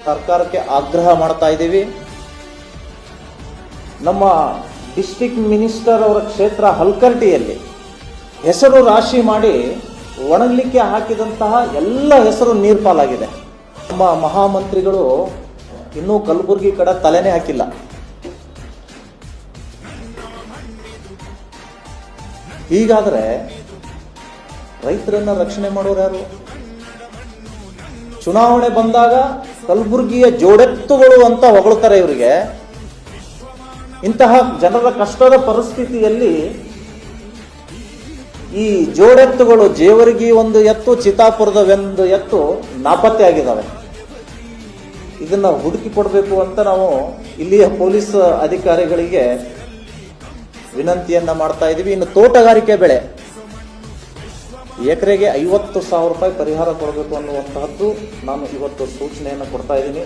ಸರ್ಕಾರಕ್ಕೆ ಆಗ್ರಹ ಮಾಡ್ತಾ ಇದ್ದೀವಿ. ನಮ್ಮ ಡಿಸ್ಟ್ರಿಕ್ಟ್ ಮಿನಿಸ್ಟರ್ ಅವರ ಕ್ಷೇತ್ರ ಹಲ್ಕರ್ಟಿಯಲ್ಲಿ ಹೆಸರು ರಾಶಿ ಮಾಡಿ ಒಣಗಲಿಕ್ಕೆ ಹಾಕಿದಂತಹ ಎಲ್ಲ ಹೆಸರು ನೀರು ಪಾಲಾಗಿದೆ. ನಮ್ಮ ಮಹಾಮಂತ್ರಿಗಳು ಇನ್ನೂ ಕಲಬುರಗಿ ಕಡೆ ತಲೆನೇ ಹಾಕಿಲ್ಲ. ಹೀಗಾದರೆ ರೈತರನ್ನ ರಕ್ಷಣೆ ಮಾಡೋರು ಯಾರು? ಚುನಾವಣೆ ಬಂದಾಗ ಕಲಬುರಗಿಯ ಜೋಡೆತ್ತುಗಳು ಅಂತ ಹೊಗಳ್ತಾರೆ ಇವರಿಗೆ. ಇಂತಹ ಜನರ ಕಷ್ಟದ ಪರಿಸ್ಥಿತಿಯಲ್ಲಿ ಈ ಜೋಡೆತ್ತುಗಳು ಜೇವರ್ಗಿ ಒಂದು ಎತ್ತು, ಚಿತ್ತಾಪುರದ ಒಂದು ಎತ್ತು ನಾಪತ್ತೆ ಆಗಿದ್ದಾವೆ. ಇದನ್ನ ಹುಡುಕಿ ಕೊಡಬೇಕು ಅಂತ ನಾವು ಇಲ್ಲಿಯ ಪೊಲೀಸ್ ಅಧಿಕಾರಿಗಳಿಗೆ ವಿನಂತಿಯನ್ನ ಮಾಡ್ತಾ ಇದ್ದೀವಿ. ಇನ್ನು ತೋಟಗಾರಿಕೆ ಬೆಳೆ ಎಕರೆಗೆ 50,000 ರೂಪಾಯಿ ಪರಿಹಾರ ಕೊಡಬೇಕು ಅನ್ನುವಂತಹದ್ದು ನಾನು ಇವತ್ತು ಸೂಚನೆಯನ್ನು ಕೊಡ್ತಾ ಇದ್ದೀನಿ.